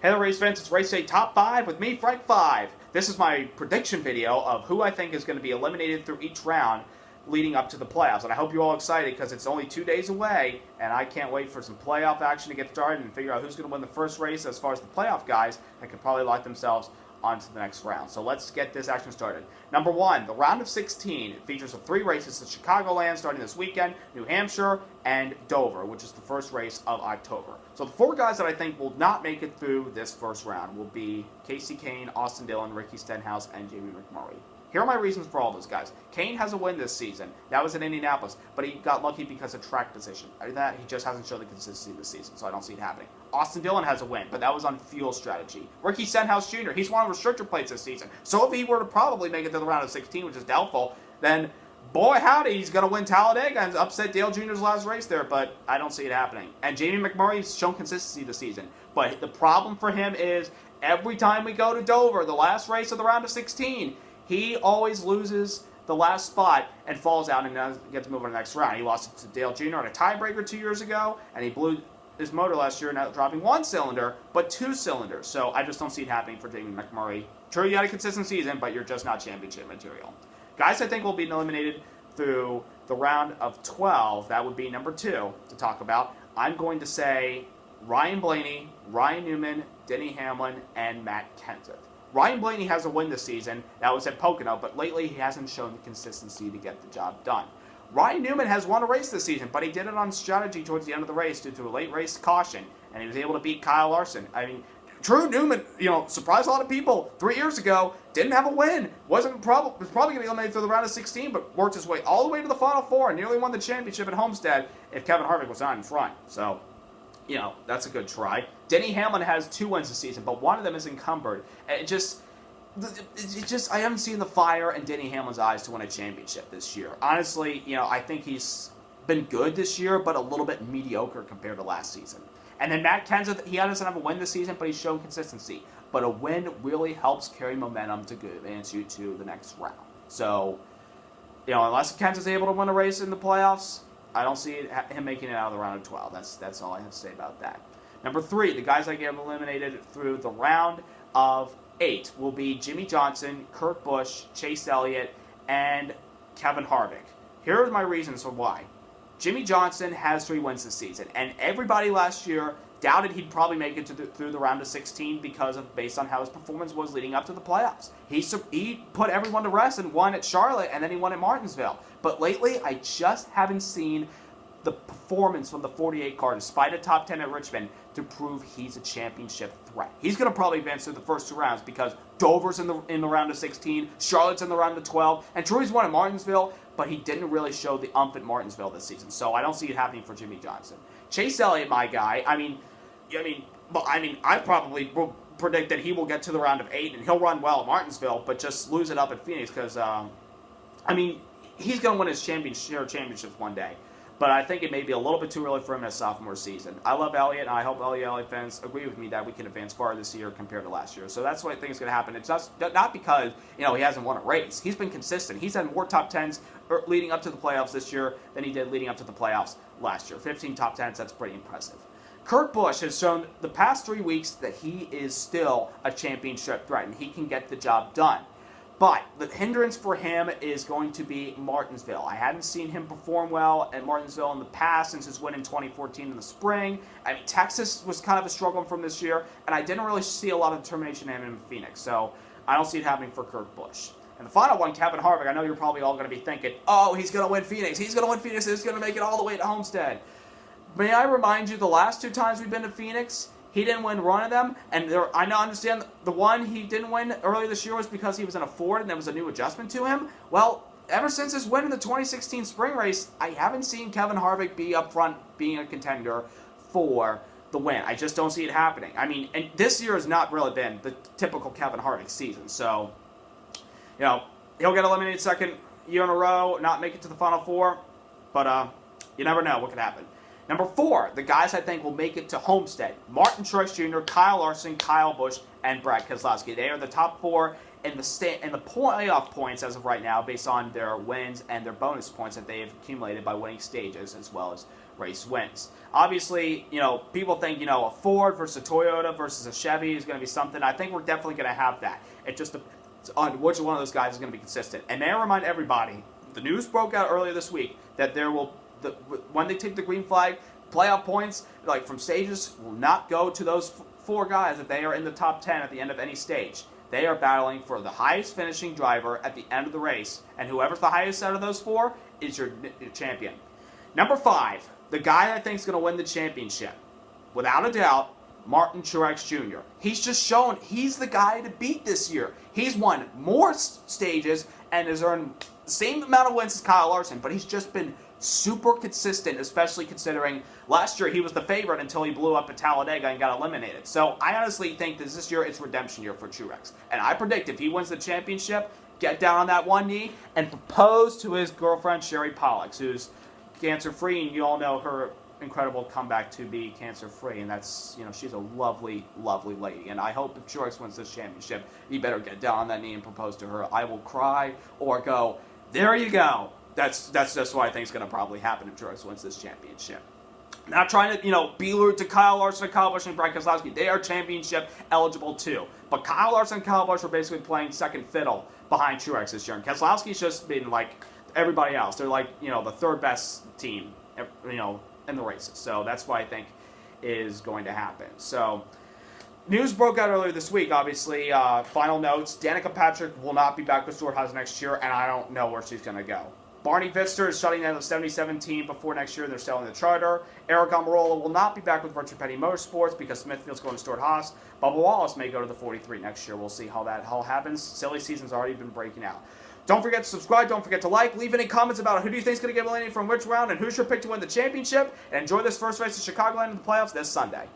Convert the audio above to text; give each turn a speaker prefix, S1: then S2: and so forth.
S1: Hey there, race fans, it's Race Day Top 5 with me, Frank 5. This is my prediction video of who I think is going to be eliminated through each round leading up to the playoffs. And I hope you're all excited because it's only 2 days away, and I can't wait for some playoff action to get started and figure out who's going to win the first race as far as the playoff guys that could probably lock themselves onto the next round. So let's get this action started. Number 1, the round of 16. It features 3 races in Chicagoland starting this weekend, New Hampshire, and Dover, which is the first race of October. So the 4 guys that I think will not make it through this first round will be Kasey Kahne, Austin Dillon, Ricky Stenhouse, and Jamie McMurray. Here are my reasons for all those guys. Kahne has a win this season. That was in Indianapolis, but he got lucky because of track position. Other than that, he just hasn't shown the consistency this season, so I don't see it happening. Austin Dillon has a win, but that was on fuel strategy. Ricky Stenhouse Jr., he's won restrictor plates this season. So if he were to probably make it to the round of 16, which is doubtful, then boy howdy, he's going to win Talladega and upset Dale Jr.'s last race there, but I don't see it happening. And Jamie McMurray's shown consistency this season, but the problem for him is every time we go to Dover, the last race of the round of 16, he always loses the last spot and falls out and doesn't get to move on to the next round. He lost it to Dale Jr. on a tiebreaker 2 years ago, and he blew his motor last year, not dropping 1 cylinder, but 2 cylinders. So I just don't see it happening for Jamie McMurray. Sure, you had a consistent season, but you're just not championship material. Guys I think will be eliminated through the round of 12, that would be number 2 to talk about. I'm going to say Ryan Blaney, Ryan Newman, Denny Hamlin, and Matt Kenseth. Ryan Blaney has a win this season. That was at Pocono, but lately he hasn't shown the consistency to get the job done. Ryan Newman has won a race this season, but he did it on strategy towards the end of the race due to a late race caution, and he was able to beat Kyle Larson. I mean, Drew Newman, surprised a lot of people 3 years ago, didn't have a win. Was probably going to be eliminated through the round of 16, but worked his way all the way to the Final Four and nearly won the championship at Homestead if Kevin Harvick was not in front. So, that's a good try. Denny Hamlin has 2 wins this season, but one of them is encumbered. And I haven't seen the fire in Denny Hamlin's eyes to win a championship this year. Honestly, I think he's been good this year, but a little bit mediocre compared to last season. And then Matt Kenseth, he doesn't have a win this season, but he's shown consistency. But a win really helps carry momentum to advance you to the next round. So, unless Kenseth's able to win a race in the playoffs, I don't see him making it out of the round of 12. That's all I have to say about that. Number 3, the guys that get eliminated through the round of 8 will be Jimmie Johnson, Kurt Busch, Chase Elliott, and Kevin Harvick. Here are my reasons for why. Jimmie Johnson has 3 wins this season, and everybody last year doubted he'd probably make it through the round of 16 based on how his performance was leading up to the playoffs. He put everyone to rest and won at Charlotte, and then he won at Martinsville. But lately, I just haven't seen the performance from the 48 car, despite a top 10 at Richmond, to prove he's a championship threat. He's going to probably advance through the first 2 rounds because Dover's in the round of 16, Charlotte's in the round of 12, and True's won at Martinsville, but he didn't really show the umph at Martinsville this season. So I don't see it happening for Jimmie Johnson. Chase Elliott, my guy, I probably will predict that he will get to the round of 8 and he'll run well at Martinsville, but just lose it up at Phoenix because, he's going to win his championships one day. But I think it may be a little bit too early for him in his sophomore season. I love Elliott, and I hope Elliott fans agree with me that we can advance far this year compared to last year. So that's what I think is going to happen. It's just not because he hasn't won a race. He's been consistent. He's had more top 10s leading up to the playoffs this year than he did leading up to the playoffs last year. 15 top 10s, that's pretty impressive. Kurt Busch has shown the past 3 weeks that he is still a championship threat, and he can get the job done. But the hindrance for him is going to be Martinsville. I hadn't seen him perform well at Martinsville in the past since his win in 2014 in the spring. Texas was kind of a struggle from this year, and I didn't really see a lot of determination in him in Phoenix. So I don't see it happening for Kurt Busch. And the final one, Kevin Harvick, I know you're probably all going to be thinking, oh, he's going to win Phoenix. He's going to win Phoenix. He's going to make it all the way to Homestead. May I remind you, the last 2 times we've been to Phoenix, he didn't win one of them, and I understand the one he didn't win earlier this year was because he was in a Ford and there was a new adjustment to him. Well, ever since his win in the 2016 spring race, I haven't seen Kevin Harvick be up front being a contender for the win. I just don't see it happening. And this year has not really been the typical Kevin Harvick season. So, he'll get eliminated second year in a row, not make it to the Final Four, but you never know what could happen. Number 4, the guys I think will make it to Homestead. Martin Truex Jr., Kyle Larson, Kyle Busch, and Brad Keselowski. They are the top 4 in the playoff points as of right now, based on their wins and their bonus points that they have accumulated by winning stages as well as race wins. Obviously, people think, a Ford versus a Toyota versus a Chevy is going to be something. I think we're definitely going to have that. It just depends on which one of those guys is going to be consistent. And may I remind everybody, the news broke out earlier this week that when they take the green flag, playoff points, like from stages, will not go to those 4 guys if they are in the top 10 at the end of any stage. They are battling for the highest finishing driver at the end of the race, and whoever's the highest out of those 4 is your champion. Number 5, the guy I think is going to win the championship, without a doubt, Martin Truex Jr. He's just shown he's the guy to beat this year. He's won more stages and has earned the same amount of wins as Kyle Larson, but he's just been super consistent, especially considering last year he was the favorite until he blew up at Talladega and got eliminated. So I honestly think this year it's redemption year for Truex. And I predict if he wins the championship, get down on that one knee and propose to his girlfriend Sherry Pollux, who's cancer-free, and you all know her incredible comeback to be cancer-free, and that's, she's a lovely, lovely lady. And I hope if Truex wins this championship, he better get down on that knee and propose to her. I will cry or go, there you go. That's just what I think is going to probably happen if Truex wins this championship. Not trying to, be lured to Kyle Larson and Kyle Busch and Brad Keselowski. They are championship eligible too. But Kyle Larson and Kyle Busch are basically playing second fiddle behind Truex this year. And Keselowski's just been like everybody else. They're like, the third best team, in the races. So that's what I think is going to happen. So news broke out earlier this week, obviously. Final notes, Danica Patrick will not be back with Stewart-Haas next year, and I don't know where she's going to go. Barney Pfister is shutting down the 77 team before next year. They're selling the charter. Eric Almirola will not be back with Richard Petty Motorsports because Smithfield's going to Stewart-Haas. Bubba Wallace may go to the 43 next year. We'll see how that all happens. Silly season's already been breaking out. Don't forget to subscribe. Don't forget to like. Leave any comments about who do you think is going to get eliminated from which round and who's your pick to win the championship. And enjoy this first race in Chicagoland in the playoffs this Sunday.